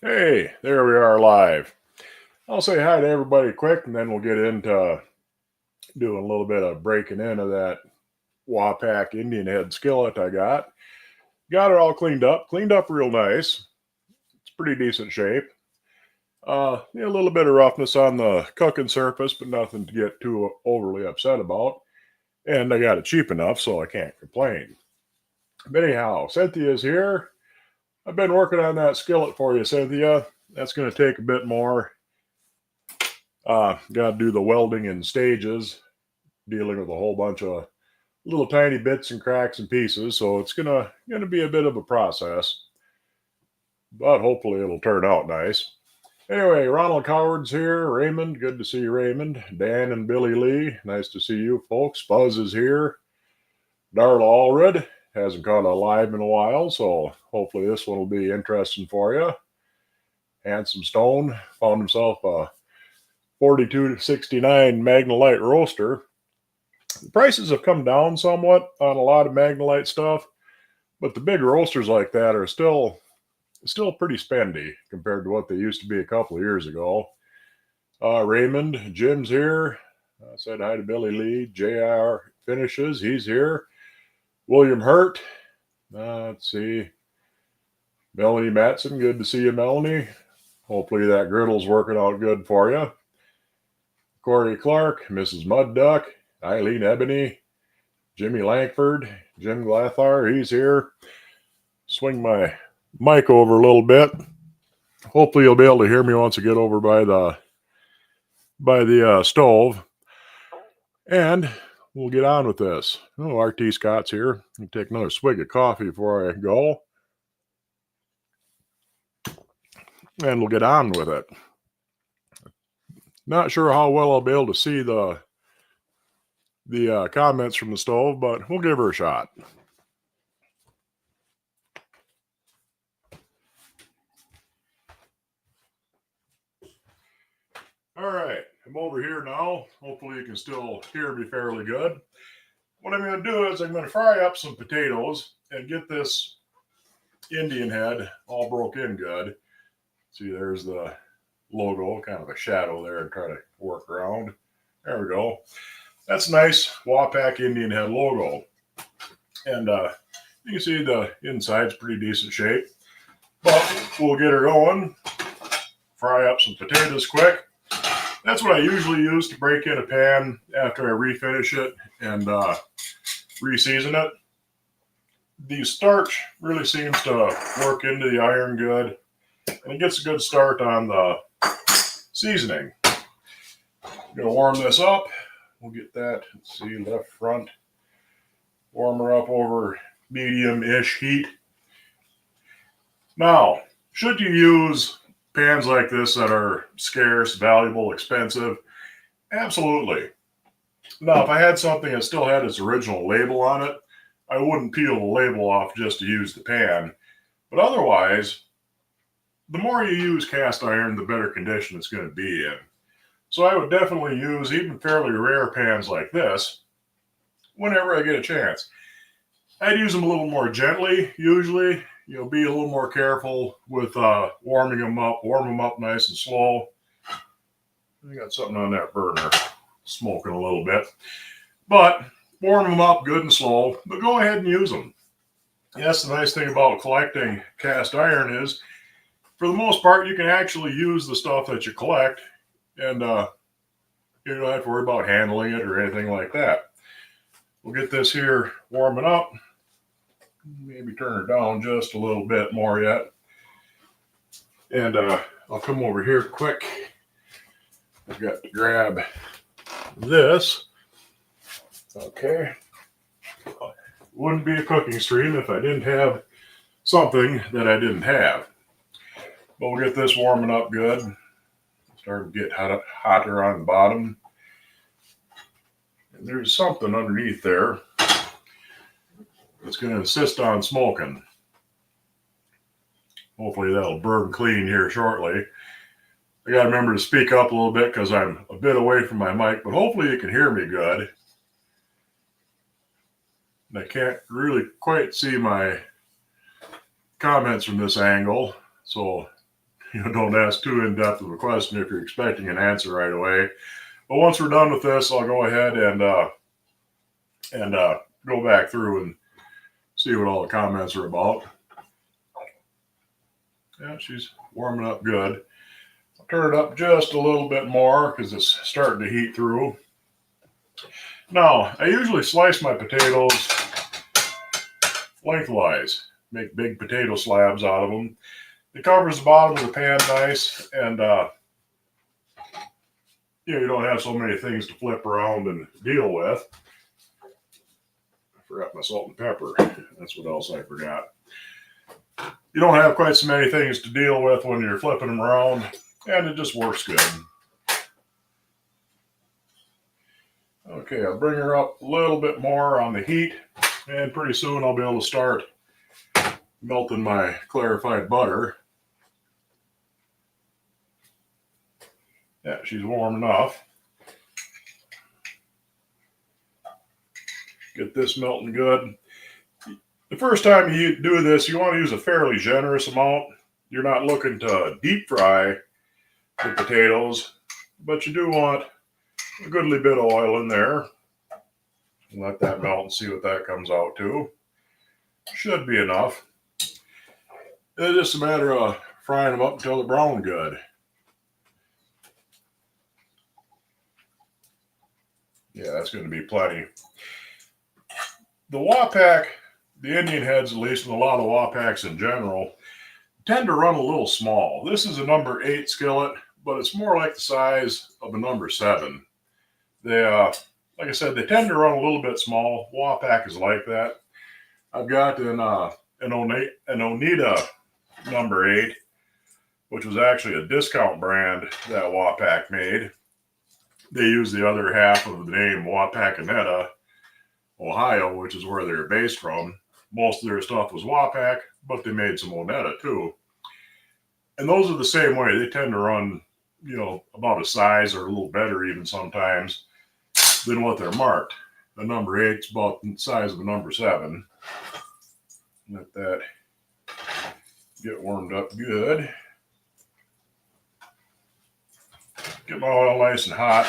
Hey, there we are live. I'll say hi to everybody quick and then we'll get into doing a little bit of breaking into that Wapak Indian head skillet I got. Got it all cleaned up real nice. It's pretty decent shape. A little bit of roughness on the cooking surface, but nothing to get too overly upset about. And I got it cheap enough, so I can't complain. But anyhow, Cynthia's here. I've been working on that skillet for you, Cynthia. That's going to take a bit more. Got to do the welding in stages, dealing with a whole bunch of little tiny bits and cracks and pieces. So it's gonna be a bit of a process, but hopefully it'll turn out nice. Anyway, Ronald Coward's here. Raymond, good to see you, Raymond. Dan and Billy Lee, nice to see you folks. Buzz is here. Darla Allred hasn't caught a live in a while, so hopefully this one will be interesting for you. Handsome Stone found himself a 4269 Magnolite roaster. The prices have come down somewhat on a lot of Magnolite stuff, but the big roasters like that are still pretty spendy compared to what they used to be a couple of years ago. Raymond, Jim's here. I said hi to Billy Lee. JR finishes. He's here. William Hurt. Let's see. Melanie Matson. Good to see you, Melanie. Hopefully that griddle's working out good for you. Corey Clark, Mrs. Mud Duck, Eileen Ebony, Jimmy Langford, Jim Glathar, he's here. Swing my mic over a little bit. Hopefully you'll be able to hear me once I get over by the stove. And we'll get on with this. Oh, RT Scott's here. I'll take another swig of coffee before I go. And we'll get on with it. Not sure how well I'll be able to see the comments from the stove, but we'll give her a shot. All right, I'm over here now. Hopefully you can still hear me fairly good. What I'm going to do is I'm going to fry up some potatoes and get this Indian head all broke in good. See, there's the logo, kind of a shadow there, and try to work around. There we go. That's a nice Wapak Indian head logo. And you can see the inside's pretty decent shape. But we'll get her going. Fry up some potatoes quick. That's what I usually use to break in a pan after I refinish it and re-season it. The starch really seems to work into the iron good, and it gets a good start on the seasoning. I'm going to warm this up. We'll get that, let's see, left front. Warm her up over medium-ish heat. Now, should you use pans like this that are scarce, valuable, expensive? Absolutely. Now, if I had something that still had its original label on it, I wouldn't peel the label off just to use the pan. But otherwise, the more you use cast iron, the better condition it's going to be in. So I would definitely use even fairly rare pans like this whenever I get a chance. I'd use them a little more gently, usually. Be a little more careful with warming them up. Warm them up nice and slow. I got something on that burner, smoking a little bit. But warm them up good and slow, but go ahead and use them. That's the nice thing about collecting cast iron is, for the most part, you can actually use the stuff that you collect, and you don't have to worry about handling it or anything like that. We'll get this here warming up. Maybe turn her down just a little bit more yet. And I'll come over here quick. I've got to grab this. Okay. Wouldn't be a cooking stream if I didn't have something that I didn't have. But we'll get this warming up good. Start to get hotter on the bottom. And there's something underneath there that's going to insist on smoking. Hopefully that'll burn clean here shortly. I got to remember to speak up a little bit because I'm a bit away from my mic, but hopefully you can hear me good. And I can't really quite see my comments from this angle, so don't ask too in-depth of a question if you're expecting an answer right away. But once we're done with this, I'll go ahead and go back through and see what all the comments are about. Yeah, she's warming up good. I'll turn it up just a little bit more because it's starting to heat through. Now, I usually slice my potatoes lengthwise, make big potato slabs out of them. It covers the bottom of the pan nice, and you don't have so many things to flip around and deal with. I forgot my salt and pepper. That's what else I forgot. You don't have quite so many things to deal with when you're flipping them around, and it just works good. Okay, I'll bring her up a little bit more on the heat, and pretty soon I'll be able to start melting my clarified butter. Yeah, she's warm enough. Get this melting good. The first time you do this, you want to use a fairly generous amount. You're not looking to deep fry the potatoes, but you do want a goodly bit of oil in there. Let that melt and see what that comes out to. Should be enough. It's just a matter of frying them up until they're brown good. Yeah, that's going to be plenty. The Wapak, the Indian heads at least, and a lot of Wapaks in general, tend to run a little small. This is a number 8 skillet, but it's more like the size of a number 7. They, like I said, they tend to run a little bit small. Wapak is like that. I've got an Oneida number 8, which was actually a discount brand that Wapak made. They use the other half of the name Wapakoneta, Ohio, which is where they're based from. Most of their stuff was Wapak, but they made some Oneida too. And those are the same way. They tend to run, about a size or a little better even sometimes than what they're marked. The number 8's about the size of a number 7. Let that get warmed up good. Get my oil nice and hot.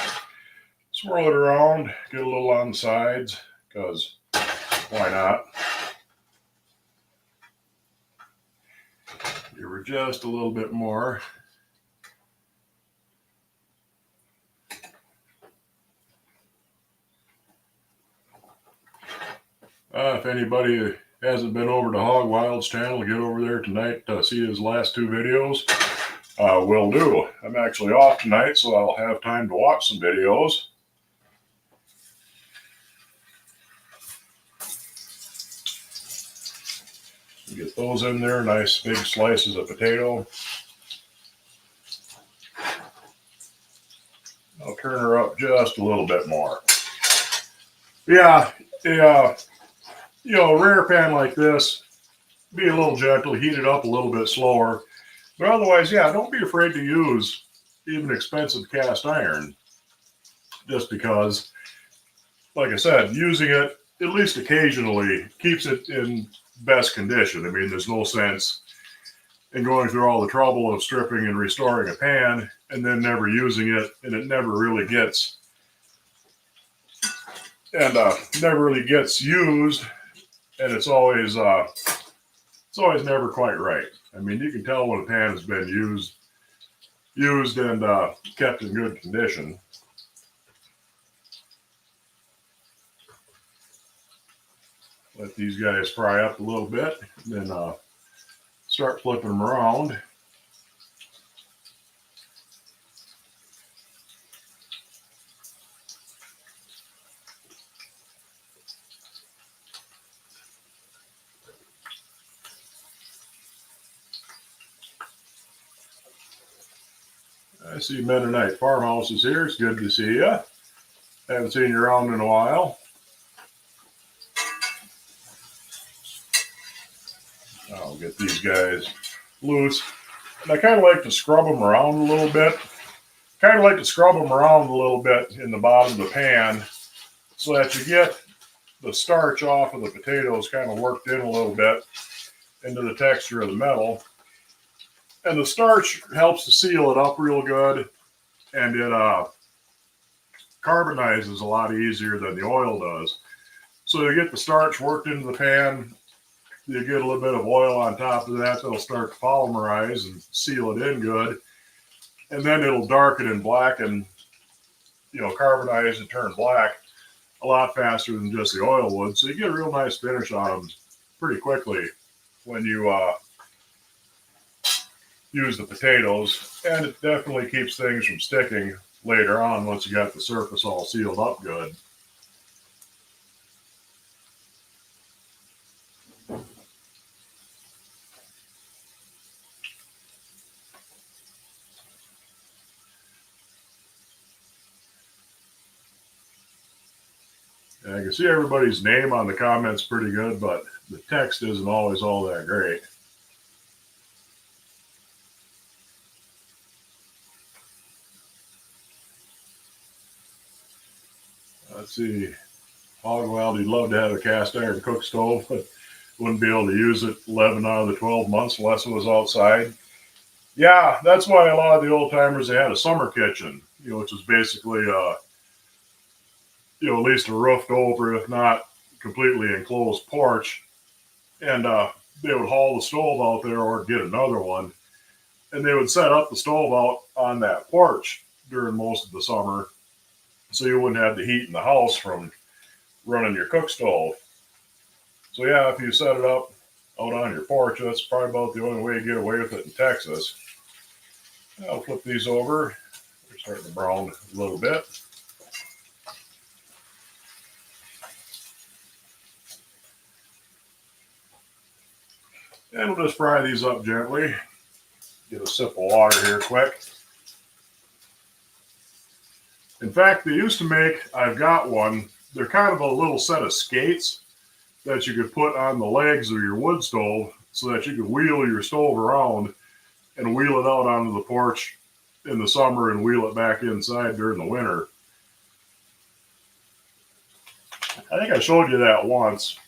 Swirl it around, get a little on the sides, because why not? Give her just a little bit more. If anybody hasn't been over to Hog Wild's channel, get over there tonight to see his last 2 videos. Will do. I'm actually off tonight, so I'll have time to watch some videos. Get those in there, nice big slices of potato. I'll turn her up just a little bit more. Yeah, a rare pan like this, be a little gentle, heat it up a little bit slower. But otherwise, yeah, don't be afraid to use even expensive cast iron. Just because, like I said, using it at least occasionally keeps it in best condition. I mean, there's no sense in going through all the trouble of stripping and restoring a pan and then never using it, and it never really gets used, and it's always never quite right. I mean, you can tell when a pan has been used and kept in good condition. Let these guys fry up a little bit, then start flipping them around. I see Mennonite Farmhouses here. It's good to see you. Haven't seen you around in a while. I'll get these guys loose. And I kind of like to scrub them around a little bit. In the bottom of the pan so that you get the starch off of the potatoes kind of worked in a little bit into the texture of the metal. And the starch helps to seal it up real good, and it carbonizes a lot easier than the oil does. So you get the starch worked into the pan, you get a little bit of oil on top of that that'll start to polymerize and seal it in good. And then it'll darken and blacken, carbonize and turn black a lot faster than just the oil would. So you get a real nice finish on them pretty quickly when you use the potatoes. And it definitely keeps things from sticking later on once you got the surface all sealed up good. And I can see everybody's name on the comments pretty good, but the text isn't always all that great. Let's see. Hogwild, he'd love to have a cast iron cook stove, but wouldn't be able to use it 11 out of the 12 months unless it was outside. Yeah, that's why a lot of the old timers, they had a summer kitchen, which is basically at least a roofed over, if not completely enclosed porch. And they would haul the stove out there or get another one. And they would set up the stove out on that porch during most of the summer, so you wouldn't have the heat in the house from running your cook stove. So yeah, if you set it up out on your porch, that's probably about the only way to get away with it in Texas. I'll flip these over. They're starting to brown a little bit. And we'll just fry these up gently. Get a sip of water here quick. In fact, they used to make, I've got one, they're kind of a little set of skates that you could put on the legs of your wood stove so that you could wheel your stove around and wheel it out onto the porch in the summer and wheel it back inside during the winter. I think I showed you that once.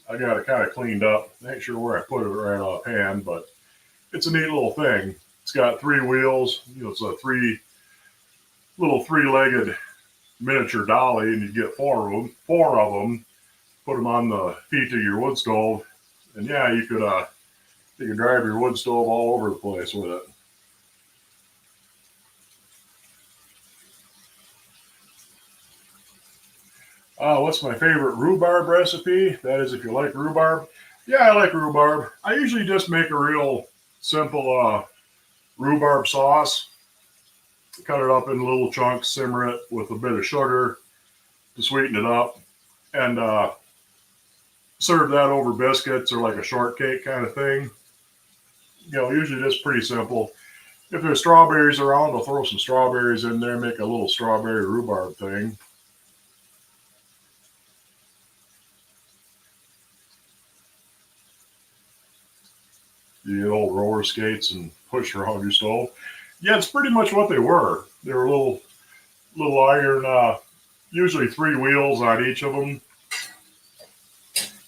I got it kind of cleaned up. I ain't sure where I put it right offhand, but it's a neat little thing. It's got 3 wheels. It's a little 3-legged miniature dolly, and you get 4 of them. Put them on the feet of your wood stove, and yeah, you could drive your wood stove all over the place with it. What's my favorite rhubarb recipe? That is, if you like rhubarb. Yeah, I like rhubarb. I usually just make a real simple rhubarb sauce. Cut it up in little chunks, simmer it with a bit of sugar to sweeten it up, and serve that over biscuits or like a shortcake kind of thing. Usually just pretty simple. If there's strawberries around, I'll throw some strawberries in there, make a little strawberry rhubarb thing. The old roller skates and push around your stove. Yeah, it's pretty much what they were. They were little iron, usually 3 wheels on each of them.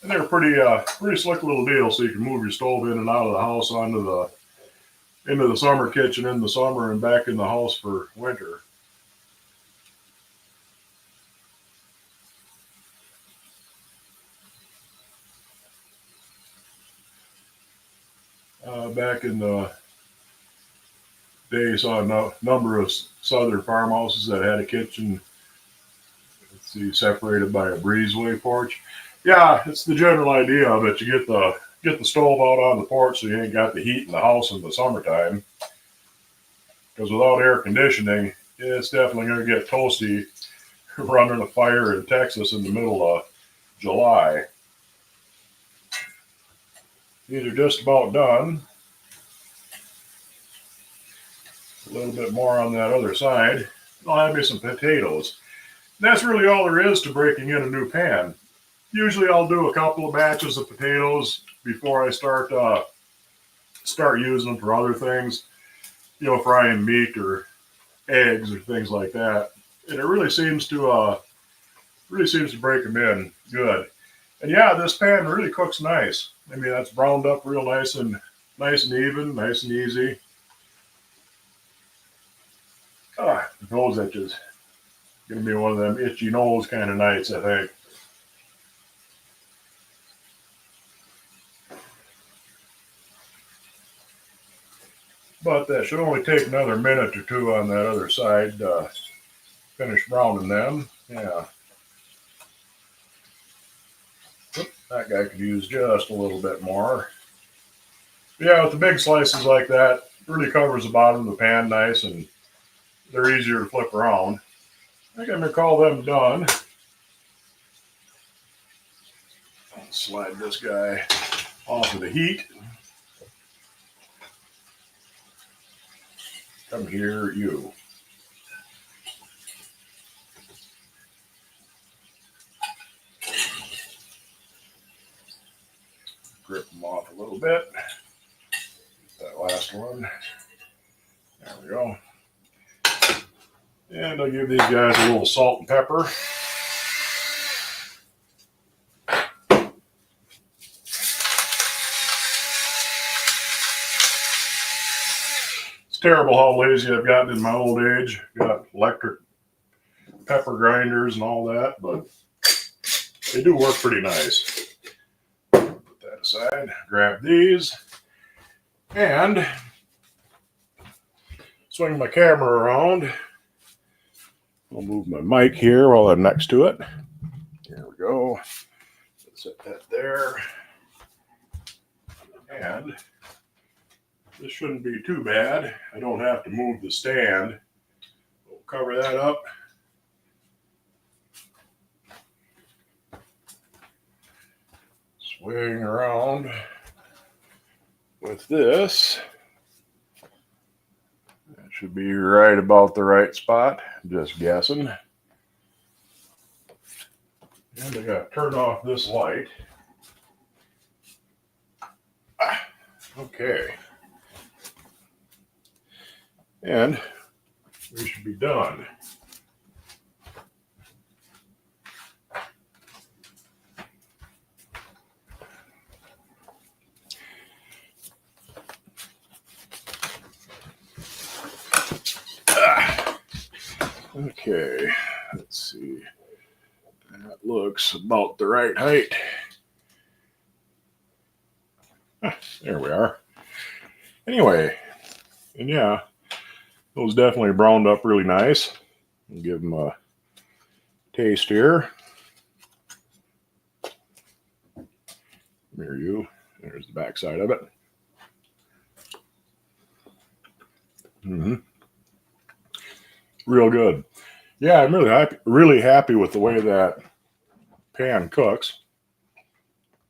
And they're pretty slick little deal, so you can move your stove in and out of the house into the summer kitchen in the summer and back in the house for winter. Back in the day, saw a number of southern farmhouses that had a kitchen, separated by a breezeway porch. Yeah, it's the general idea of it. You get the stove out on the porch so you ain't got the heat in the house in the summertime. Because without air conditioning, it's definitely going to get toasty running a fire in Texas in the middle of July. These are just about done. A little bit more on that other side. I'll have me some potatoes. That's really all there is to breaking in a new pan. Usually I'll do a couple of batches of potatoes before I start using them for other things, frying meat or eggs or things like that. And it really seems to break them in good. And yeah, this pan really cooks nice. I mean, that's browned up real nice and Nice and even, nice and easy. Nose itches. Gonna be one of them itchy nose kind of nights, I think. But that should only take another minute or two on that other side. Finish browning them. Yeah. That guy could use just a little bit more. Yeah, with the big slices like that, it really covers the bottom of the pan nice, and they're easier to flip around. I think I'm going to call them done. Slide this guy off of the heat. Come here, you. Grip them off a little bit. That last one. There we go. And I'll give these guys a little salt and pepper. It's terrible how lazy I've gotten in my old age. Got electric pepper grinders and all that, but they do work pretty nice. Put that aside, grab these, and swing my camera around. I'll move my mic here while I'm next to it. There we go. Set that there. And this shouldn't be too bad. I don't have to move the stand. We'll cover that up. Swing around with this. That should be right about the right spot. Just guessing. And I got to turn off this light. Okay. And we should be done. Okay, let's see. That looks about the right height. There we are. Anyway, and yeah, those definitely browned up really nice. I'll give them a taste here. Here you. There's the back side of it. Real good. Yeah, I'm really happy with the way that pan cooks.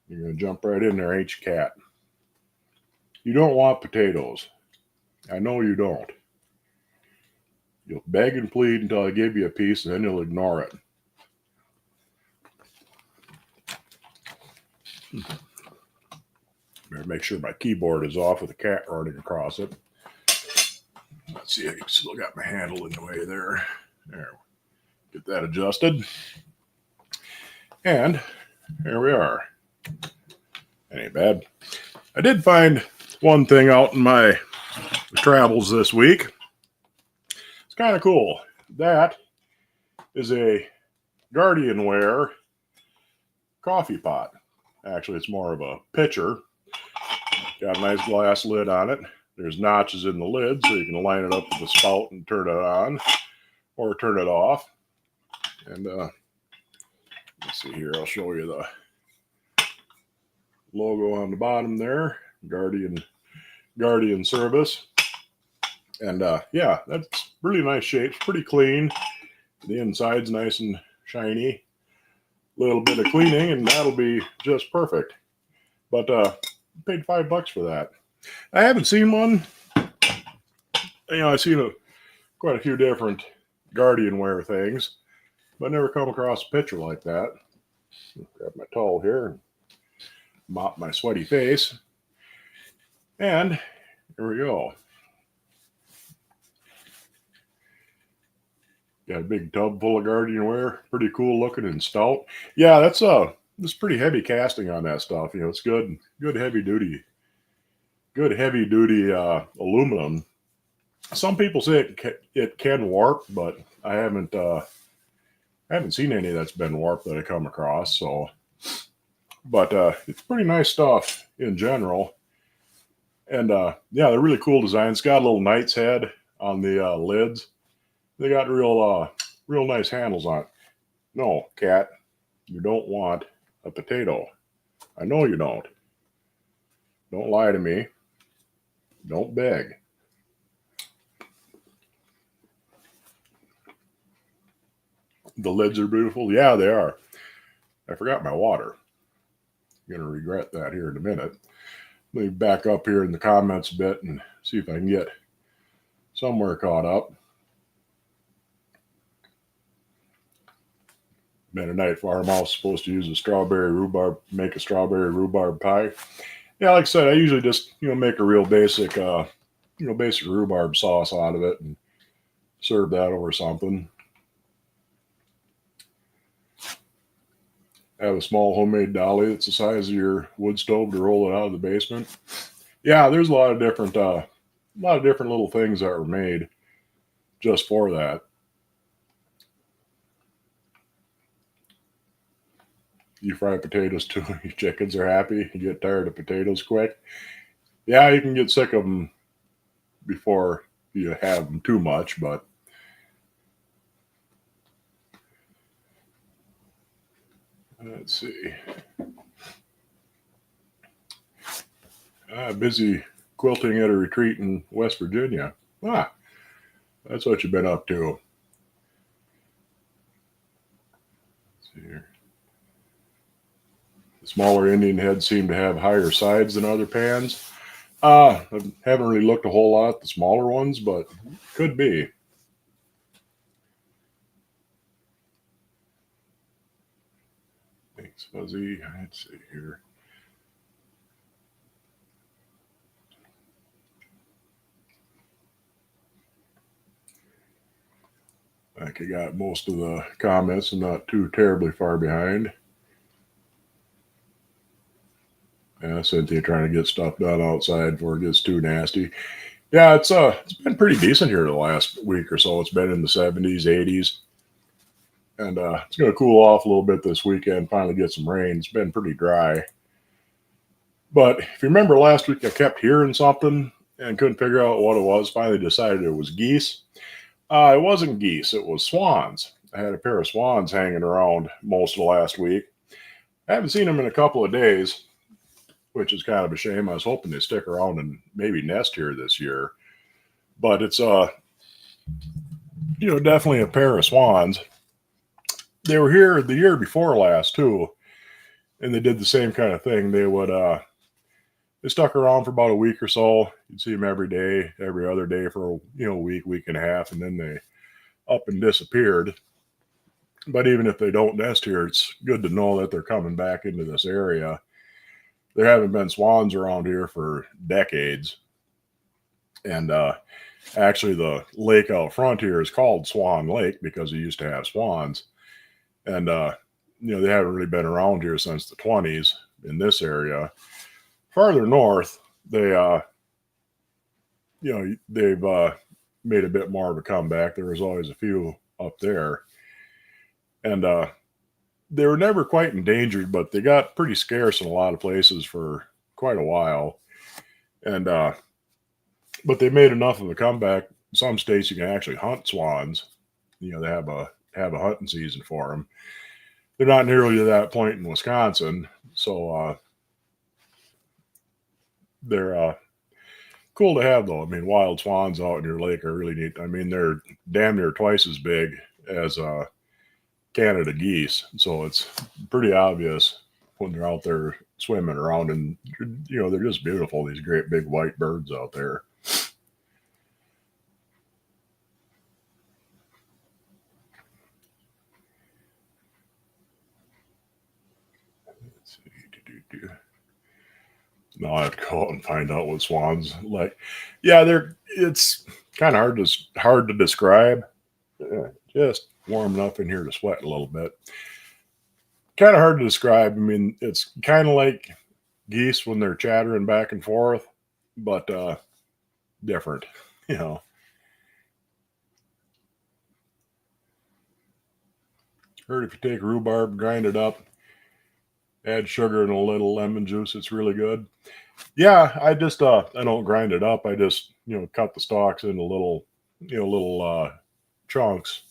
You're gonna jump right in there, ain't you, cat? You don't want potatoes. I know you don't. You'll beg and plead until I give you a piece, and then you'll ignore it. Better make sure my keyboard is off with a cat running across it. Let's see, I still got my handle in the way there. There, get that adjusted. And here we are. That ain't bad. I did find one thing out in my travels this week. It's kind of cool. That is a Guardian ware coffee pot. Actually, it's more of a pitcher. Got a nice glass lid on it. There's notches in the lid, so you can line it up with the spout and turn it on or turn it off. And let's see here. I'll show you the logo on the bottom there. Guardian service. And yeah, that's really nice shape. Pretty clean. The inside's nice and shiny. Little bit of cleaning, and that'll be just perfect. But paid $5 for that. I haven't seen one. I've seen quite a few different Guardian ware things, but never come across a picture like that. Grab my towel here and mop my sweaty face. And here we go. Got a big tub full of Guardian ware. Pretty cool looking and stout. Yeah, that's pretty heavy casting on that stuff. It's good heavy duty good heavy duty aluminum. Some people say it can warp, but I haven't seen any that's been warped that I come across. So, but it's pretty nice stuff in general. And yeah, they're really cool designs. It's got a little knight's head on the lids. They got real nice handles on it. No, cat, you don't want a potato. I know you don't. Don't lie to me. Don't beg. The lids are beautiful. Yeah, they are. I forgot my water. I'm going to regret that here in a minute. Let me back up here in the comments a bit and see if I can get somewhere caught up. Mennonite farmhouse supposed to use a strawberry rhubarb, make a strawberry rhubarb pie. Yeah, like I said, I usually just make a real basic basic rhubarb sauce out of it and serve that over something. Have a small homemade dolly that's the size of your wood stove to roll it out of the basement. Yeah, there's a lot of different little things that were made just for that. You fry potatoes too. Your chickens are happy. You get tired of potatoes quick. Yeah, you can get sick of them before you have them too much, but let's see. Busy quilting at a retreat in West Virginia. Ah, that's what you've been up to. Let's see here. The smaller Indian heads seem to have higher sides than other pans. I haven't really looked a whole lot at the smaller ones, but could be. Thanks, Fuzzy. Let's see here. I think I got most of the comments and not too terribly far behind. Yeah, Cynthia trying to get stuff done outside before it gets too nasty. Yeah, it's been pretty decent here the last week or so. It's been in the 70s, 80s, and it's going to cool off a little bit this weekend. Finally get some rain. It's been pretty dry. But if you remember last week, I kept hearing something and couldn't figure out what it was. Finally decided it was geese. It wasn't geese. It was swans. I had a pair of swans hanging around most of last week. I haven't seen them in a couple of days, which is kind of a shame. I was hoping they'd stick around and maybe nest here this year. But it's definitely a pair of swans. They were here the year before last too, and they did the same kind of thing. They stuck around for about a week or so. You'd see them every day, every other day for a week and a half, and then they up and disappeared. But even if they don't nest here, it's good to know that they're coming back into this area. There haven't been swans around here for decades. And actually, the lake out front here is called Swan Lake because it used to have swans. And, they haven't really been around here since the 20s in this area. Farther north, they've made a bit more of a comeback. There was always a few up there. And they were never quite endangered, but they got pretty scarce in a lot of places for quite a while. And but they made enough of a comeback. In some states you can actually hunt swans. They have a hunting season for them. They're not nearly to that point in Wisconsin, so they're cool to have though. I mean, wild swans out in your lake are really neat. I mean, they're damn near twice as big as Canada geese, so it's pretty obvious when they're out there swimming around, and they're just beautiful. These great big white birds out there. Let's see. Now I have to go out and find out what swans like. Yeah, it's kind of hard to describe. Just warm enough in here to sweat a little bit. Kind of hard to describe. I mean, it's kind of like geese when they're chattering back and forth. but different, you know. Heard if you take rhubarb, grind it up, add sugar and a little lemon juice, it's really good. Yeah, I just I don't grind it up. I just, you know, cut the stalks into little, you know, little chunks,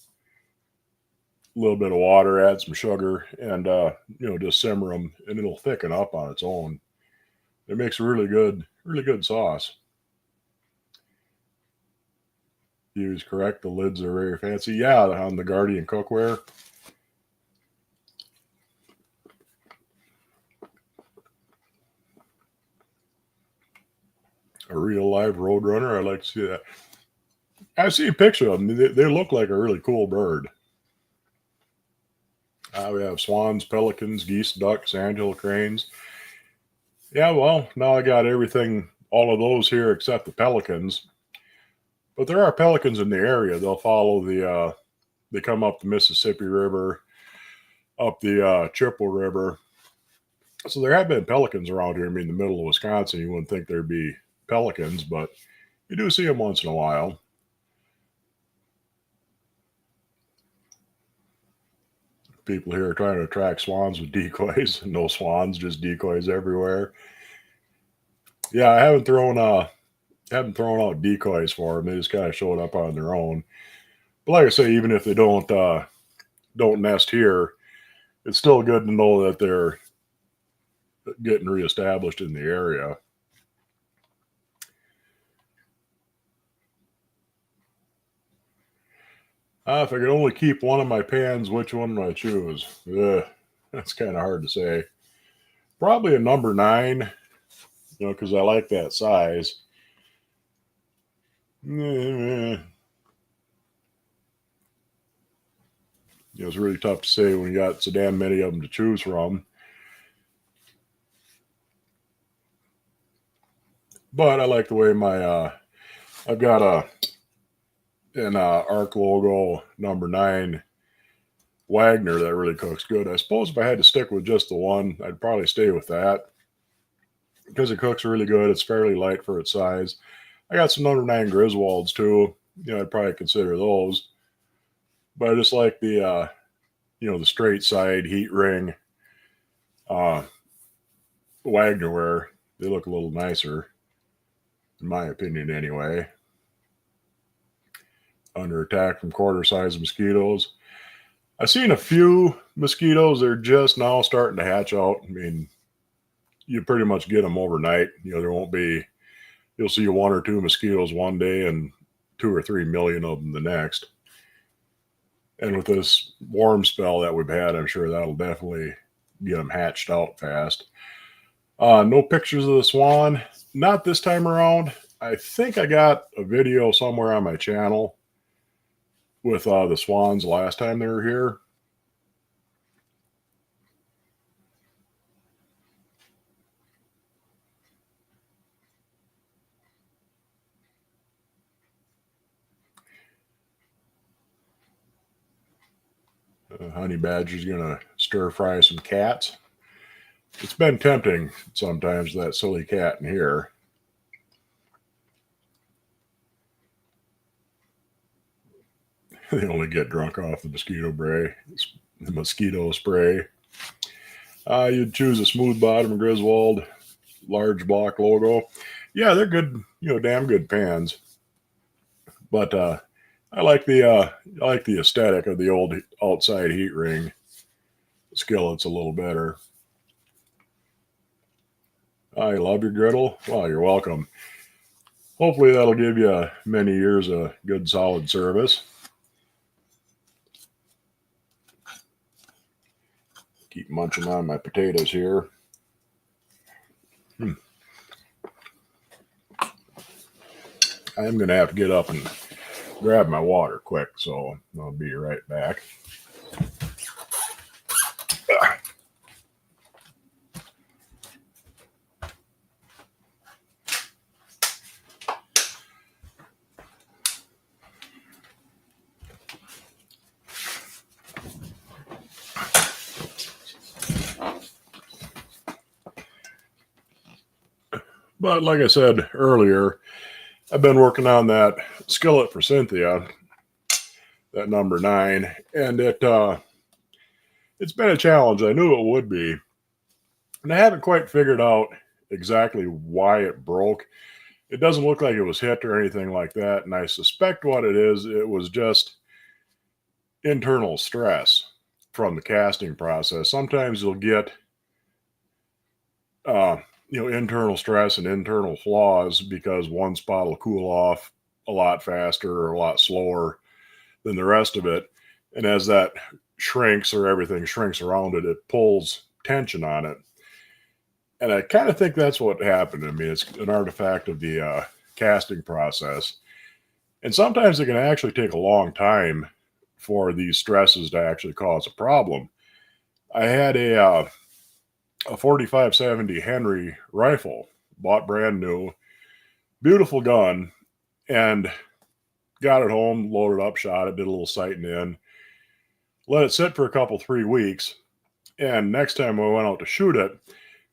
a little bit of water, add some sugar, and you know, just simmer them, and it'll thicken up on its own. It makes a really good sauce. He was correct. The lids are very fancy. Yeah, on the Guardian cookware. A real live roadrunner. I like to see that. I see a picture of them. They look like a really cool bird. We have swans, pelicans, geese, ducks, sandhill cranes. Yeah, well, now I got everything, all of those here except the pelicans. But there are pelicans in the area. They'll follow they come up the Mississippi River, up the Chippewa River. So there have been pelicans around here. I mean, in the middle of Wisconsin, you wouldn't think there'd be pelicans, but you do see them once in a while. People here are trying to attract swans with decoys. No swans, just decoys everywhere. Yeah, I haven't thrown out decoys for them. They just kind of showed up on their own. But like I say, even if they don't nest here, it's still good to know that they're getting reestablished in the area. If I could only keep one of my pans, which one would I choose? Ugh, that's kind of hard to say. Probably a number 9, you know, because I like that size. It's really tough to say when you got so damn many of them to choose from. But I like the way I've got an Arc logo number 9 Wagner that really cooks good. I suppose if I had to stick with just the one, I'd probably stay with that because it cooks really good. It's fairly light for its size. I got some number 9 Griswolds too. You know, I'd probably consider those. But I just like the the straight side heat ring uh, Wagner ware. They look a little nicer, in my opinion, anyway. Under attack from quarter size mosquitoes. I've seen a few mosquitoes. They're just now starting to hatch out. I mean, you pretty much get them overnight. You know, there won't be, you'll see 1 or 2 mosquitoes one day and 2 or 3 million of them the next. And with this warm spell that we've had, I'm sure that'll definitely get them hatched out fast. No pictures of the swan. Not this time around. I think I got a video somewhere on my channel with the swans last time they were here. Honey Badger's gonna stir fry some cats. It's been tempting sometimes, that silly cat in here. They only get drunk off the mosquito spray. You'd choose a smooth bottom Griswold, large block logo. Yeah, they're good, damn good pans. But I like the aesthetic of the old outside heat ring. The skillet's a little better. I love your griddle. Well, you're welcome. Hopefully that'll give you many years of good solid service. Keep munching on my potatoes here. I am going to have to get up and grab my water quick, so I'll be right back. But like I said earlier, I've been working on that skillet for Cynthia, that number 9, and it's been a challenge. I knew it would be, and I haven't quite figured out exactly why it broke. It doesn't look like it was hit or anything like that, and I suspect what it is, it was just internal stress from the casting process. Sometimes you'll get uh, internal stress and internal flaws because one spot will cool off a lot faster or a lot slower than the rest of it. And as that shrinks or everything shrinks around it, it pulls tension on it. And I kind of think that's what happened. I mean, it's an artifact of the casting process. And sometimes it can actually take a long time for these stresses to actually cause a problem. I had a 4570 Henry rifle, bought brand new, beautiful gun, and got it home, loaded up, shot it, did a little sighting in, let it sit for a couple, 3 weeks. And next time I went out to shoot it,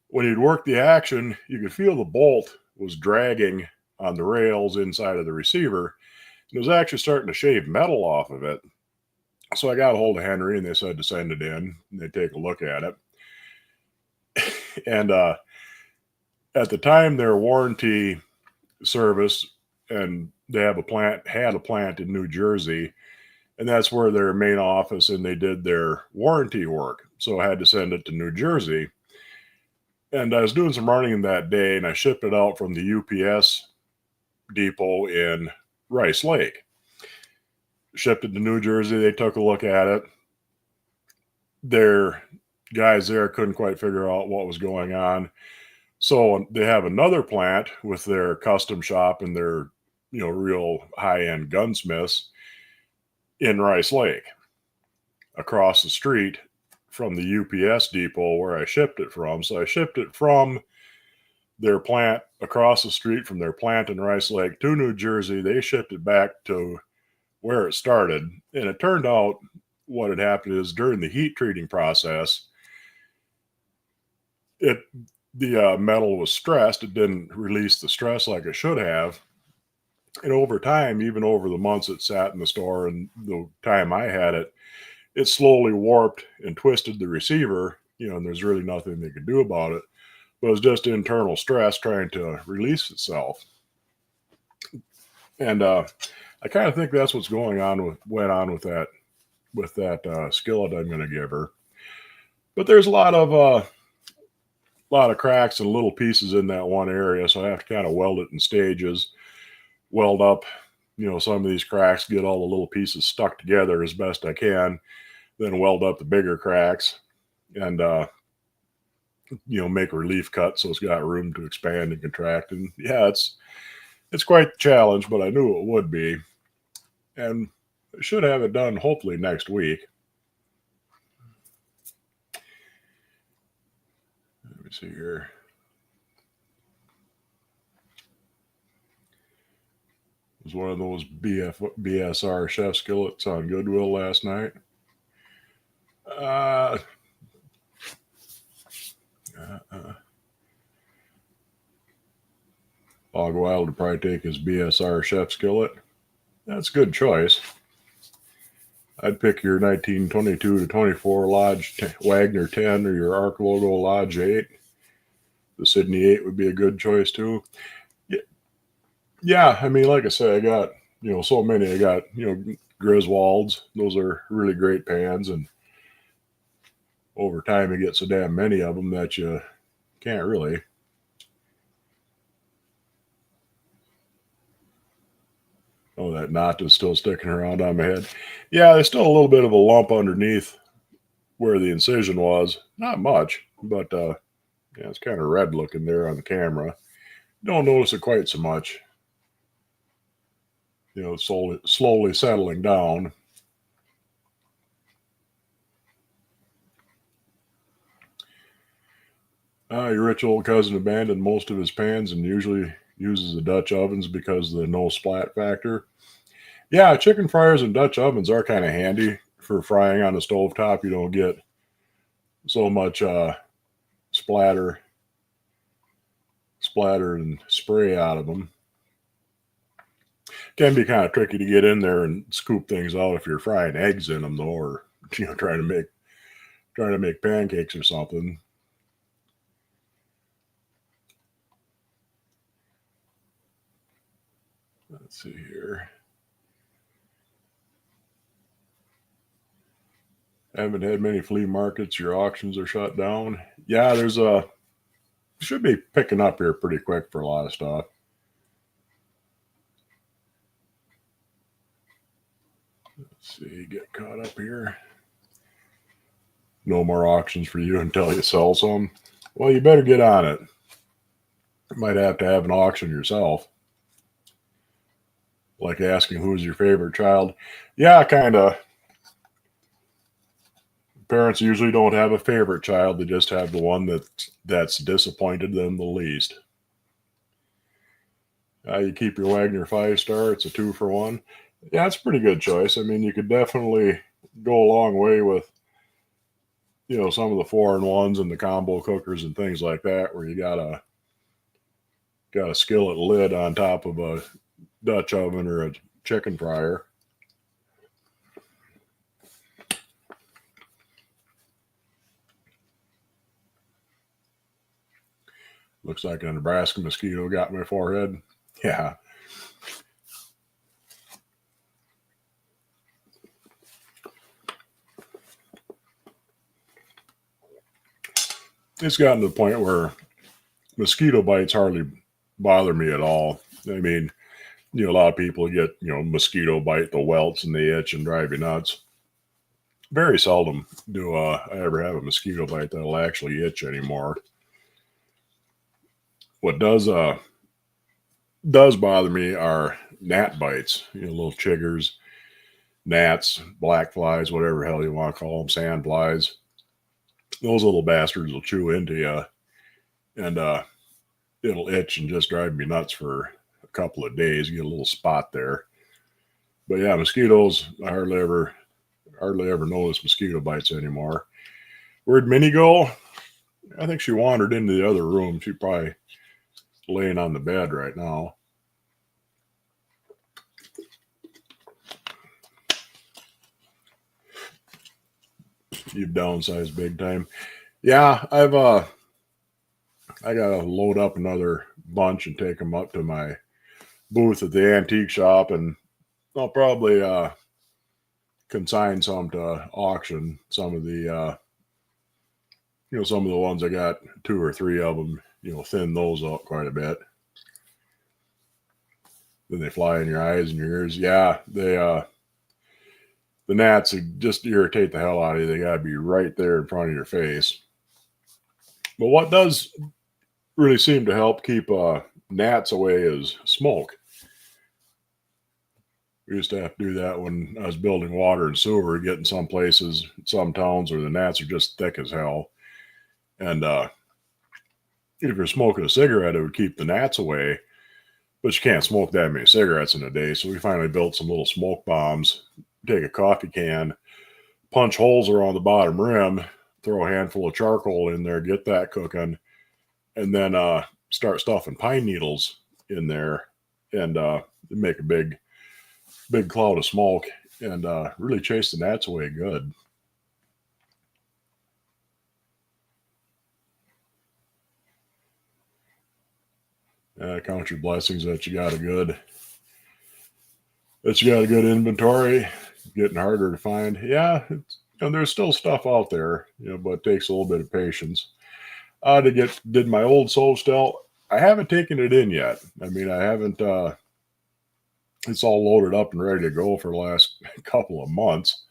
when you'd work the action, you could feel the bolt was dragging on the rails inside of the receiver. It was actually starting to shave metal off of it. So I got a hold of Henry and they said to send it in and they'd take a look at it. And at the time, their warranty service, and they had a plant in New Jersey, and that's where their main office, and they did their warranty work. So I had to send it to New Jersey. And I was doing some running that day, and I shipped it out from the UPS depot in Rice Lake. Shipped it to New Jersey. They took a look at it. Their guys there couldn't quite figure out what was going on. So they have another plant with their custom shop and their, real high-end gunsmiths in Rice Lake, across the street from the UPS depot where I shipped it from. So I shipped it from their plant across the street from their plant in Rice Lake to New Jersey. They shipped it back to where it started. And it turned out what had happened is during the heat treating process, the metal was stressed. It didn't release the stress like it should have. And over time, even over the months it sat in the store and the time I had it, it slowly warped and twisted the receiver, and there's really nothing they could do about it. But it was just internal stress trying to release itself. And I kind of think that's what's went on with that skillet I'm going to give her. But there's a lot of cracks and little pieces in that one area, so I have to kind of weld it in stages, weld up, some of these cracks, get all the little pieces stuck together as best I can, then weld up the bigger cracks, and make relief cuts so it's got room to expand and contract. And yeah, it's quite a challenge, but I knew it would be, and I should have it done hopefully next week. Let me see here. It was one of those BSR chef skillets on Goodwill last night. Bog Wild would probably take his BSR chef skillet. That's a good choice. I'd pick your 1922 to 24 Lodge Wagner 10 or your Arc Logo Lodge 8. The Sydney 8 would be a good choice too. Yeah, I mean, like I said, I got, so many. I got, Griswolds. Those are really great pans. And over time, you get so damn many of them that you can't really. Oh, that knot is still sticking around on my head. Yeah, there's still a little bit of a lump underneath where the incision was. Not much, but yeah, it's kind of red looking there on the camera. Don't notice it quite so much. Slowly settling down. Your rich old cousin abandoned most of his pans and usually uses the Dutch ovens because of the no splat factor. Yeah, chicken fryers and Dutch ovens are kind of handy for frying on the stovetop. You don't get so much splatter splatter and spray out of them. Can be kind of tricky to get in there and scoop things out if you're frying eggs in them, though, or trying to make pancakes or something. Let's see here. Haven't had many flea markets. Your auctions are shut down. Yeah, should be picking up here pretty quick for a lot of stuff. Let's see, get caught up here. No more auctions for you until you sell some. Well, you better get on it. You might have to have an auction yourself. Like asking who's your favorite child. Yeah, kind of. Parents usually don't have a favorite child. They just have the one that's disappointed them the least. You keep your Wagner 5-star. It's a 2-for-1. Yeah, it's a pretty good choice. I mean, you could definitely go a long way with, some of the 4-in-1s and the combo cookers and things like that, where you got a skillet lid on top of a Dutch oven or a chicken fryer. Looks like a Nebraska mosquito got my forehead. Yeah. It's gotten to the point where mosquito bites hardly bother me at all. I mean, a lot of people get, mosquito bite, the welts, and they itch and drive you nuts. Very seldom do I ever have a mosquito bite that'll actually itch anymore. What does bother me are gnat bites, little chiggers, gnats, black flies, whatever hell you want to call them, sand flies. Those little bastards will chew into you, and it'll itch and just drive me nuts for a couple of days. You get a little spot there. But yeah, mosquitoes, I hardly ever notice mosquito bites anymore. Where'd Minnie go? I think she wandered into the other room. She's probably laying on the bed right now. You've downsized big time. Yeah, I gotta load up another bunch and take them up to my booth at the antique shop, and I'll probably consign some to auction. Some of the some of the ones I got 2 or 3 of them, thin those up quite a bit. Then they fly in your eyes and your ears. Yeah, the gnats just irritate the hell out of you. They gotta be right there in front of your face. But what does really seem to help keep gnats away is smoke. We used to have to do that when I was building water and sewer, getting some places, some towns where the gnats are just thick as hell. And if you're smoking a cigarette, it would keep the gnats away. But you can't smoke that many cigarettes in a day. So we finally built some little smoke bombs. Take a coffee can, punch holes around the bottom rim, throw a handful of charcoal in there, get that cooking, and then start stuffing pine needles in there and make a big cloud of smoke and really chase the gnats away good. Count your blessings that you got a good inventory. Getting harder to find. Yeah, there's still stuff out there, but it takes a little bit of patience. Did my old soul still? I haven't taken it in yet. I mean, I haven't. It's all loaded up and ready to go for the last couple of months,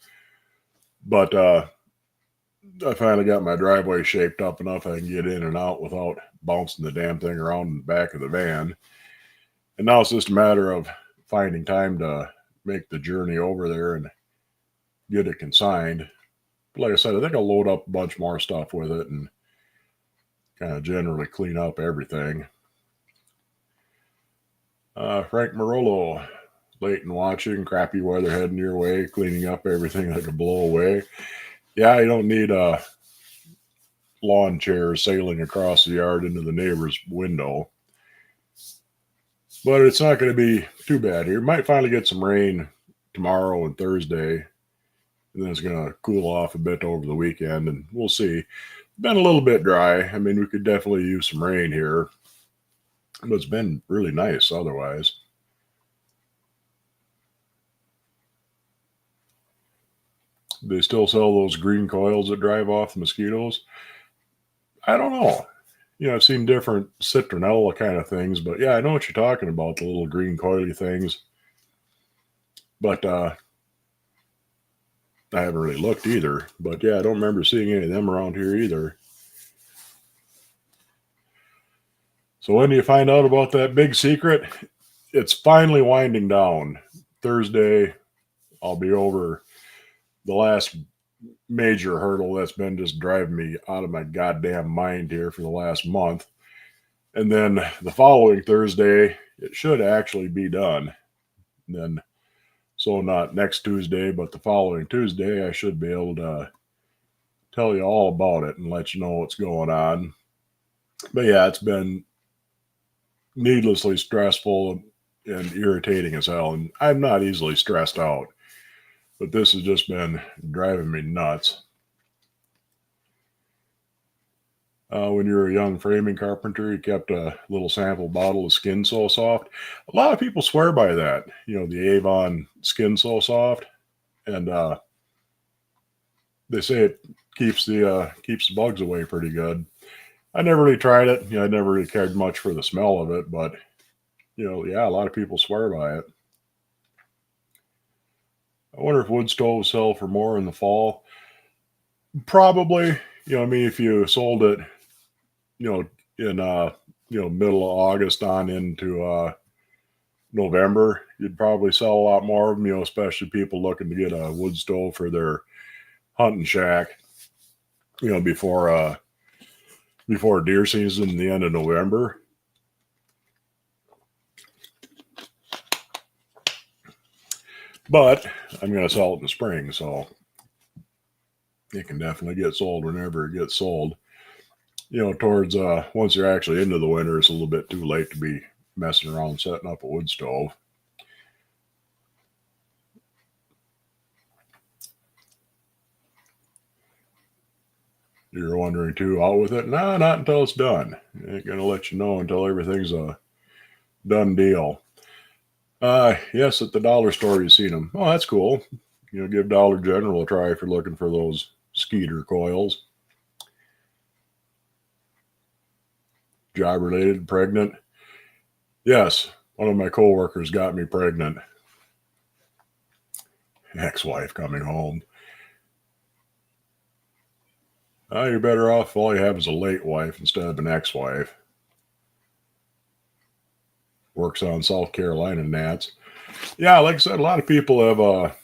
but I finally got my driveway shaped up enough I can get in and out without bouncing the damn thing around in the back of the van. And now it's just a matter of finding time to make the journey over there and get it consigned. But like I said, I think I'll load up a bunch more stuff with it and kind of generally clean up everything. Frank Marolo, late in watching, crappy weather heading your way, cleaning up everything that could blow away. Yeah, you don't need lawn chairs sailing across the yard into the neighbor's window. But it's not going to be too bad here. Might finally get some rain tomorrow and Thursday, and then it's going to cool off a bit over the weekend, and we'll see. Been a little bit dry. I mean, we could definitely use some rain here, but it's been really nice otherwise. They still sell those green coils that drive off the mosquitoes. I don't know. I've seen different citronella kind of things, but yeah, I know what you're talking about, the little green coily things. But I haven't really looked either. But yeah, I don't remember seeing any of them around here either. So when do you find out about that big secret? It's finally winding down. Thursday, I'll be over the last major hurdle that's been just driving me out of my goddamn mind here for the last month. And then the following Thursday, it should actually be done. And then, so not next Tuesday, but the following Tuesday, I should be able to tell you all about it and let you know what's going on. But yeah, it's been needlessly stressful and irritating as hell. And I'm not easily stressed out, but this has just been driving me nuts. When you were a young framing carpenter, you kept a little sample bottle of Skin So Soft. A lot of people swear by that, the Avon Skin So Soft, and they say it keeps the bugs away pretty good. I never really tried it. I never really cared much for the smell of it, but yeah, a lot of people swear by it. I wonder if wood stoves sell for more in the fall. Probably. I mean, if you sold it, in middle of August on into November, you'd probably sell a lot more of them. Especially people looking to get a wood stove for their hunting shack. Before deer season, the end of November. But I'm going to sell it in the spring, so it can definitely get sold whenever it gets sold. Towards once you're actually into the winter, it's a little bit too late to be messing around setting up a wood stove. You're wondering too, out with it? Nah, not until it's done. I ain't gonna let you know until everything's a done deal. Yes, at the dollar store you've seen them. Oh, that's cool. Give Dollar General a try if you're looking for those skeeter coils. Job related, pregnant. Yes, one of my coworkers got me pregnant. Ex-wife coming home. You're better off if all you have is a late wife instead of an ex-wife. Works on South Carolina gnats. Yeah, like I said, a lot of people have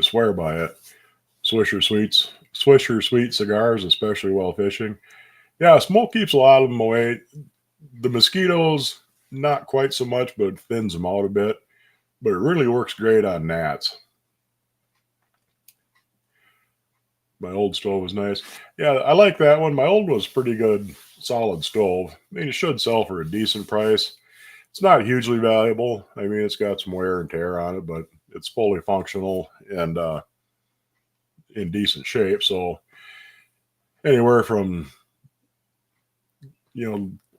swear by it. Swisher Sweet cigars, especially while fishing. Yeah, smoke keeps a lot of them away. The mosquitoes, not quite so much, but thins them out a bit. But it really works great on gnats. My old stove was nice. Yeah, I like that one. My old was pretty good, solid stove. I mean, it should sell for a decent price. It's not hugely valuable. I mean, it's got some wear and tear on it, but it's fully functional and in decent shape. So anywhere from,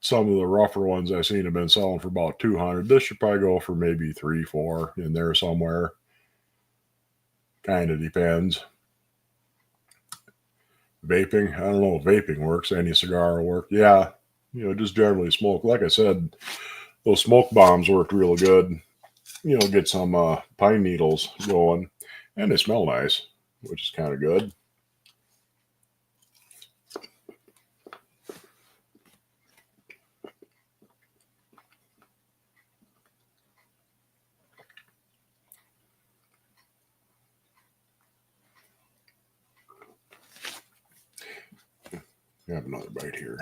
some of the rougher ones I've seen have been selling for about 200. This should probably go for maybe 3-4 in there somewhere. Kind of depends. Vaping, I don't know if vaping works. Any cigar will work. Yeah, just generally smoke. Like I said, those smoke bombs worked real good. Get some pine needles going, and they smell nice, which is kind of good. I have another bite here.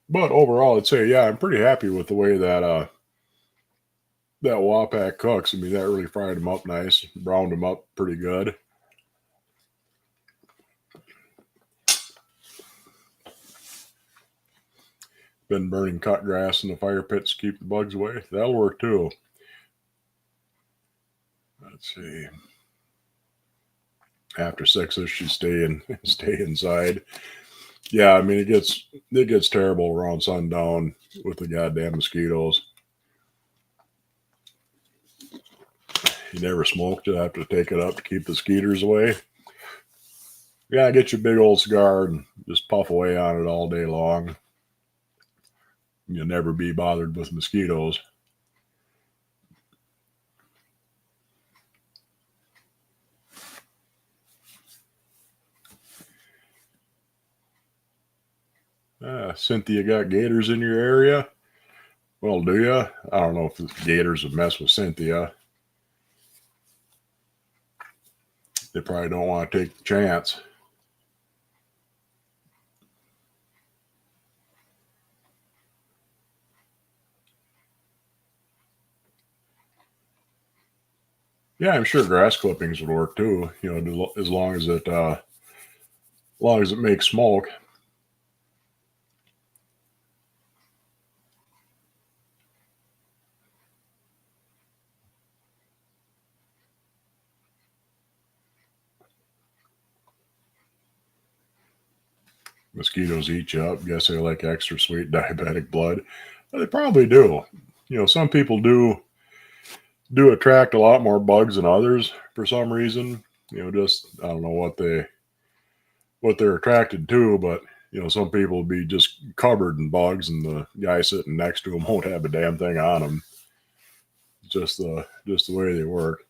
But overall, I'd say, yeah, I'm pretty happy with the way that Wapak cooks. I mean, that really fried them up nice, browned them up pretty good. Been burning cut grass in the fire pits to keep the bugs away. That'll work too. Let's see. After 6ish, she stay inside. Yeah, I mean it gets terrible around sundown with the goddamn mosquitoes. You never smoked it, I have to take it up to keep the skeeters away. Yeah, get your big old cigar and just puff away on it all day long. You'll never be bothered with mosquitoes. Cynthia got gators in your area? Well, do you? I don't know if the gators would mess with Cynthia. They probably don't want to take the chance. Yeah, I'm sure grass clippings would work too. You know, as long as it makes smoke. Mosquitoes eat you up. Guess they like extra sweet diabetic blood. Well, they probably do. You know, some people do attract a lot more bugs than others for some reason. You know, just I don't know what they're attracted to, but you know, some people will be just covered in bugs, and the guy sitting next to them won't have a damn thing on him. Just the way they work.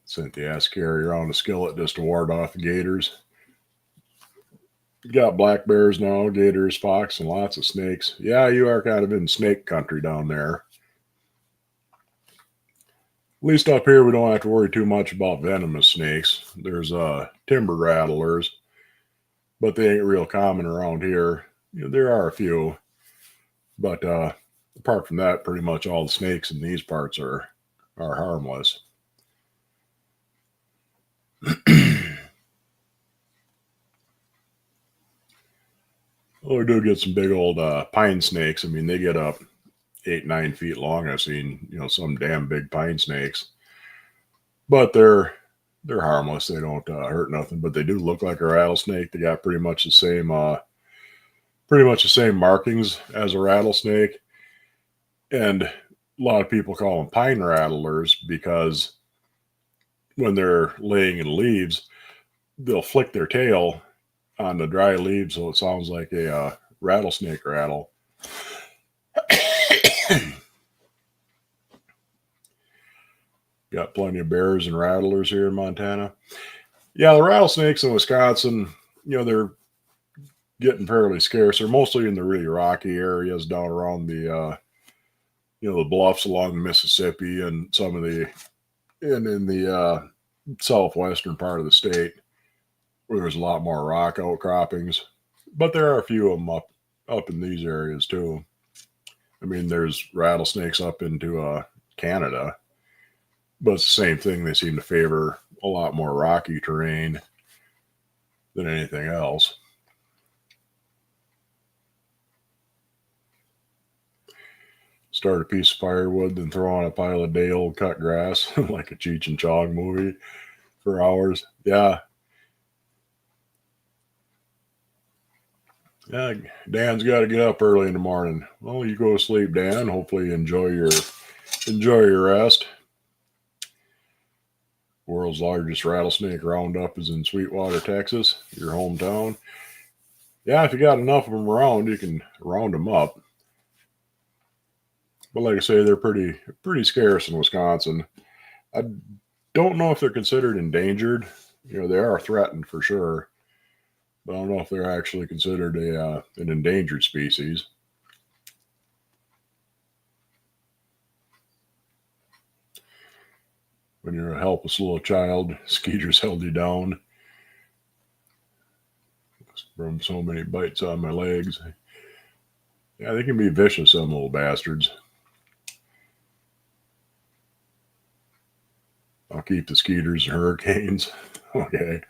Cynthia has to carry around a skillet just to ward off the gators. You got black bears now, gators, fox, and lots of snakes. Yeah, you are kind of in snake country down there. At least up here, we don't have to worry too much about venomous snakes. There's timber rattlers, but they ain't real common around here. You know, there are a few, but apart from that, pretty much all the snakes in these parts are harmless. Well, we do get some big old pine snakes. I mean, they get up 8, 9 feet long. I've seen some damn big pine snakes, but they're harmless. They don't hurt nothing, but they do look like a rattlesnake. They got pretty much the same markings as a rattlesnake, and a lot of people call them pine rattlers because when they're laying in leaves, they'll flick their tail on the dry leaves, so it sounds like a rattlesnake rattle. Got plenty of bears and rattlers here in Montana. Yeah, the rattlesnakes in Wisconsin, they're getting fairly scarce. They're mostly in the really rocky areas down around the bluffs along the Mississippi and in the southwestern part of the state where there's a lot more rock outcroppings. But there are a few of them up in these areas too. I mean, there's rattlesnakes up into Canada, but it's the same thing. They seem to favor a lot more rocky terrain than anything else. Start a piece of firewood, then throw on a pile of day-old cut grass, like a Cheech and Chong movie, for hours. Yeah. Yeah, Dan's got to get up early in the morning. Well, you go to sleep, Dan. Hopefully, you enjoy your rest. World's largest rattlesnake roundup is in Sweetwater, Texas, your hometown. Yeah, if you got enough of them around, you can round them up. But like I say, they're pretty scarce in Wisconsin. I don't know if they're considered endangered. They are threatened for sure, but I don't know if they're actually considered an endangered species. When you're a helpless little child, skeeters held you down from so many bites on my legs. Yeah, they can be vicious, them little bastards. I'll keep the skeeters and hurricanes. Okay.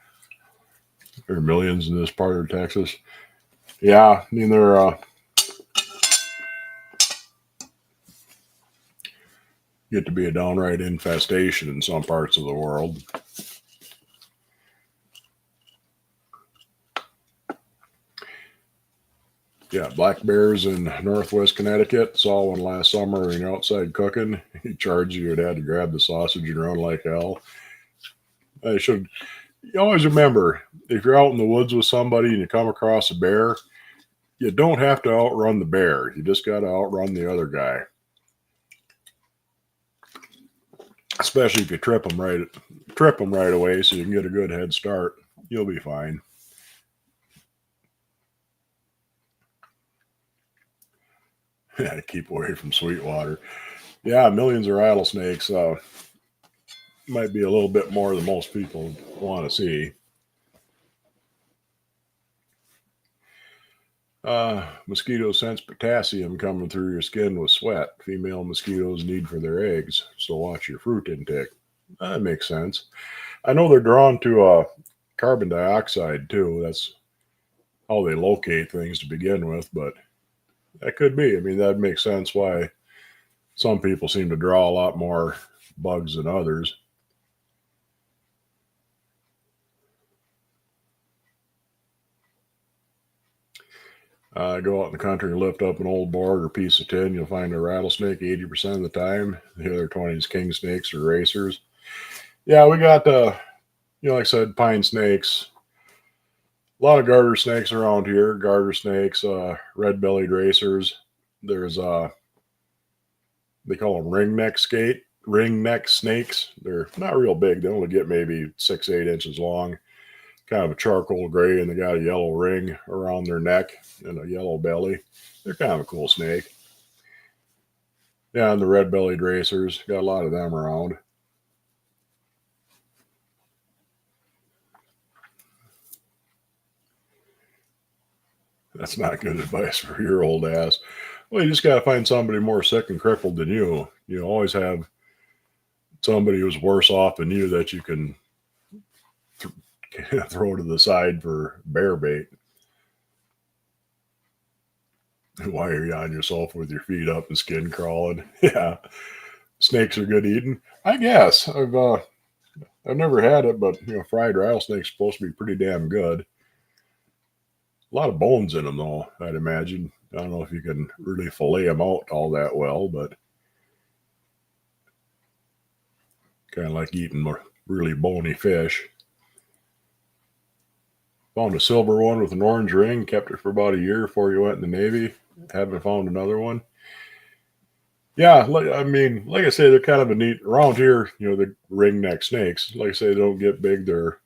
There are millions in this part of Texas. Yeah, I mean they're get to be a downright infestation in some parts of the world. Yeah, black bears in northwest Connecticut. Saw one last summer when you're outside cooking. He charged you, you'd had to grab the sausage and run like hell. I should. You always remember, if you're out in the woods with somebody and you come across a bear, you don't have to outrun the bear. You just got to outrun the other guy. Especially if you trip them right away, so you can get a good head start. You'll be fine. Keep away from Sweetwater. Yeah, millions of rattlesnakes. Might be a little bit more than most people want to see. Mosquitoes sense potassium coming through your skin with sweat. Female mosquitoes need for their eggs, so watch your fruit intake. That makes sense. I know they're drawn to carbon dioxide too. That's how they locate things to begin with, but that could be. I mean, that makes sense why some people seem to draw a lot more bugs than others. Go out in the country and lift up an old board or piece of tin, you'll find a rattlesnake 80% of the time. The other 20 is king snakes or racers. Yeah, we got, like I said, pine snakes. A lot of garter snakes around here. Garter snakes, red-bellied racers. There's, they call them ringneck snakes. They're not real big. They only get maybe 6-8 inches long. Kind of a charcoal gray, and they got a yellow ring around their neck and a yellow belly. They're kind of a cool snake. Yeah, and the red-bellied racers, got a lot of them around. That's not good advice for your old ass. Well, you just got to find somebody more sick and crippled than you. You always have somebody who's worse off than you that you can throw to the side for bear bait. Why are you on yourself with your feet up and skin crawling? Yeah, snakes are good eating. I guess I've never had it, but fried rattlesnake's supposed to be pretty damn good. A lot of bones in them, though. I'd imagine. I don't know if you can really fillet them out all that well, but kind of like eating really bony fish. Found a silver one with an orange ring. Kept it for about a year before you went in the Navy. Haven't found another one. Yeah, I mean, like I say, they're kind of a neat around here. The ringneck snakes. Like I say, they don't get big. They're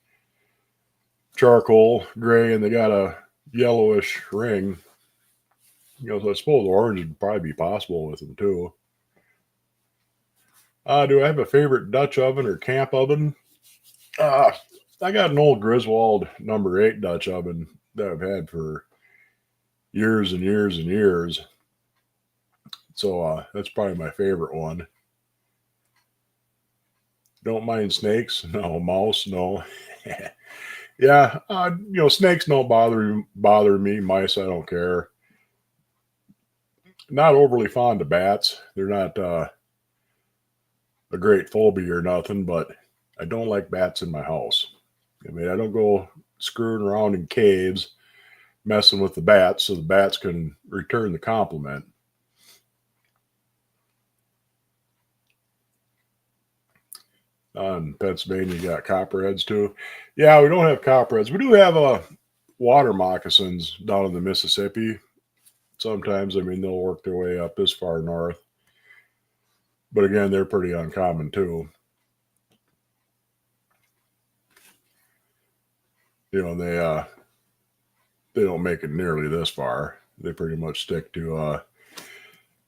charcoal gray, and they got a yellowish ring. So I suppose orange would probably be possible with them too. Do I have a favorite Dutch oven or camp oven? Uh, I got an old Griswold #8 Dutch oven that I've had for years and years and years. So that's probably my favorite one. Don't mind snakes? No. Mouse? No. Yeah, snakes don't bother me. Mice, I don't care. Not overly fond of bats. They're not a great phobia or nothing, but I don't like bats in my house. I mean, I don't go screwing around in caves messing with the bats so the bats can return the compliment. In Pennsylvania, you got copperheads too. Yeah, we don't have copperheads. We do have water moccasins down in the Mississippi. Sometimes, I mean, they'll work their way up this far north. But again, they're pretty uncommon too. They don't make it nearly this far. They pretty much stick to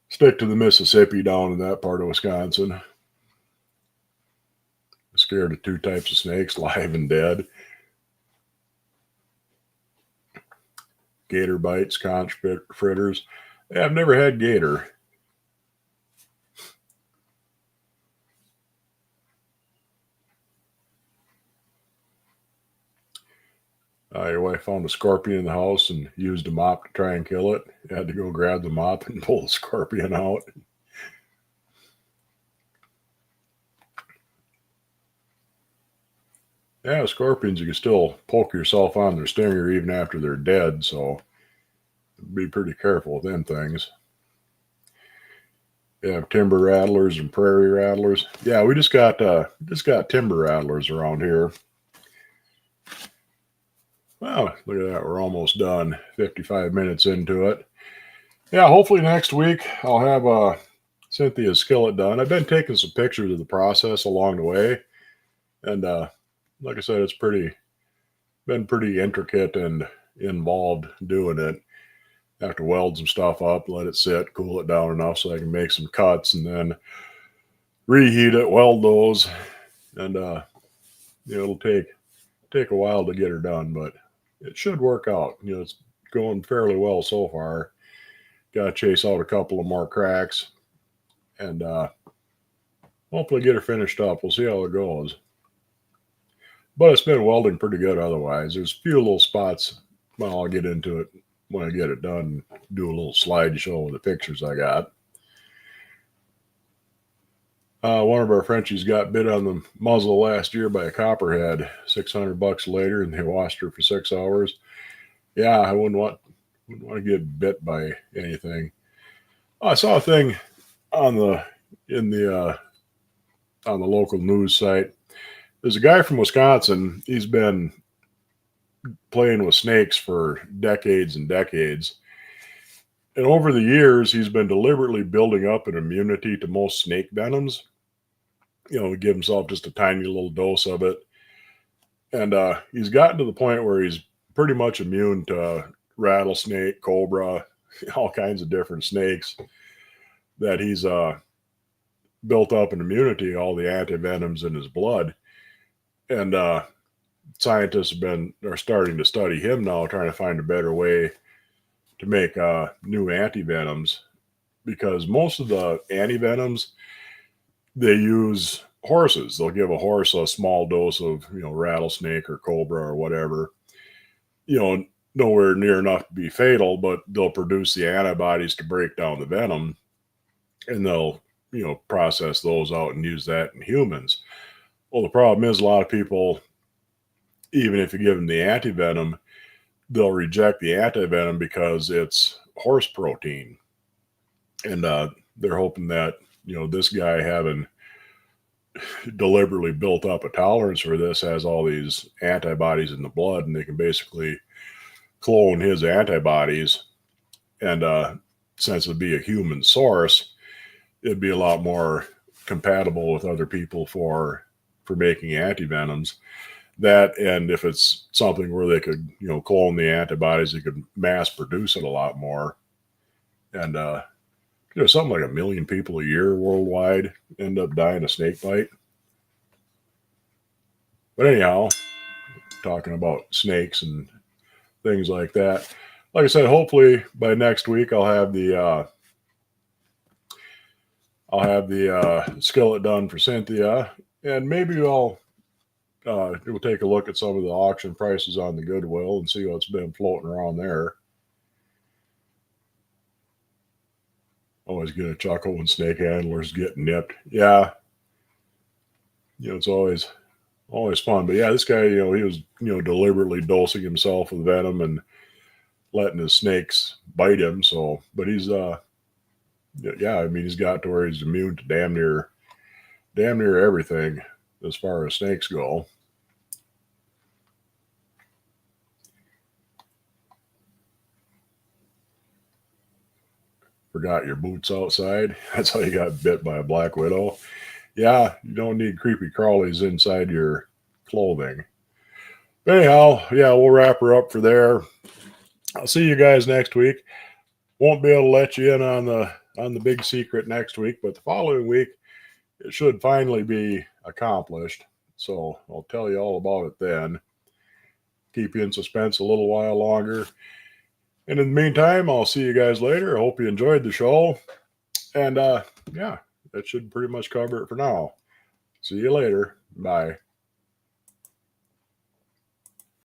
the Mississippi down in that part of Wisconsin. Scared of two types of snakes, live and dead. Gator bites, conch fritters. Yeah, I've never had gator. Your wife found a scorpion in the house and used a mop to try and kill it. You had to go grab the mop and pull the scorpion out. Yeah, scorpions, you can still poke yourself on their stinger even after they're dead, so be pretty careful with them things. You have timber rattlers and prairie rattlers. Yeah, we just got timber rattlers around here. Wow, look at that. We're almost done. 55 minutes into it. Yeah, hopefully next week I'll have Cynthia's skillet done. I've been taking some pictures of the process along the way. And like I said, it's been pretty intricate and involved doing it. I have to weld some stuff up, let it sit, cool it down enough so I can make some cuts, and then reheat it, weld those, and it'll take a while to get her done, but it should work out. It's going fairly well so far. Got to chase out a couple of more cracks, and hopefully get her finished up. We'll see how it goes. But it's been welding pretty good otherwise. There's a few little spots. Well, I'll get into it when I get it done. Do a little slideshow with the pictures I got. One of our Frenchies got bit on the muzzle last year by a copperhead. $600 later, and they washed her for 6 hours. Yeah, I wouldn't want to get bit by anything. I saw a thing on the local news site. There's a guy from Wisconsin. He's been playing with snakes for decades and decades. And over the years, he's been deliberately building up an immunity to most snake venoms. Give himself just a tiny little dose of it. And he's gotten to the point where he's pretty much immune to rattlesnake, cobra, all kinds of different snakes, that he's built up an immunity, all the antivenoms in his blood. And scientists are starting to study him now, trying to find a better way to make new antivenoms, because most of the antivenoms, they use horses. They'll give a horse a small dose of rattlesnake or cobra or whatever, nowhere near enough to be fatal, but they'll produce the antibodies to break down the venom, and they'll process those out and use that in humans. Well, the problem is a lot of people, even if you give them the antivenom, they'll reject the antivenom because it's horse protein. And they're hoping that, this guy, having deliberately built up a tolerance for this, has all these antibodies in the blood, and they can basically clone his antibodies. And since it'd be a human source, it'd be a lot more compatible with other people for making antivenoms. That, and if it's something where they could clone the antibodies, they could mass produce it a lot more. And something like 1 million people a year worldwide end up dying of snake bite. But anyhow, talking about snakes and things like that, like I said, hopefully by next week I'll have the skillet done for Cynthia, and maybe we'll take a look at some of the auction prices on the Goodwill and see what's been floating around there. Always get a chuckle when snake handlers get nipped. Yeah, it's always fun. But yeah, this guy, he was deliberately dosing himself with venom and letting his snakes bite him. So, but he's he's got to where he's immune to damn near everything as far as snakes go. Forgot your boots outside. That's how you got bit by a black widow. Yeah, you don't need creepy crawlies inside your clothing. But anyhow, yeah, we'll wrap her up for there. I'll see you guys next week. Won't be able to let you in on the big secret next week, but the following week it should finally be accomplished. So I'll tell you all about it then. Keep you in suspense a little while longer. And in the meantime, I'll see you guys later. I hope you enjoyed the show. And yeah, that should pretty much cover it for now. See you later. Bye.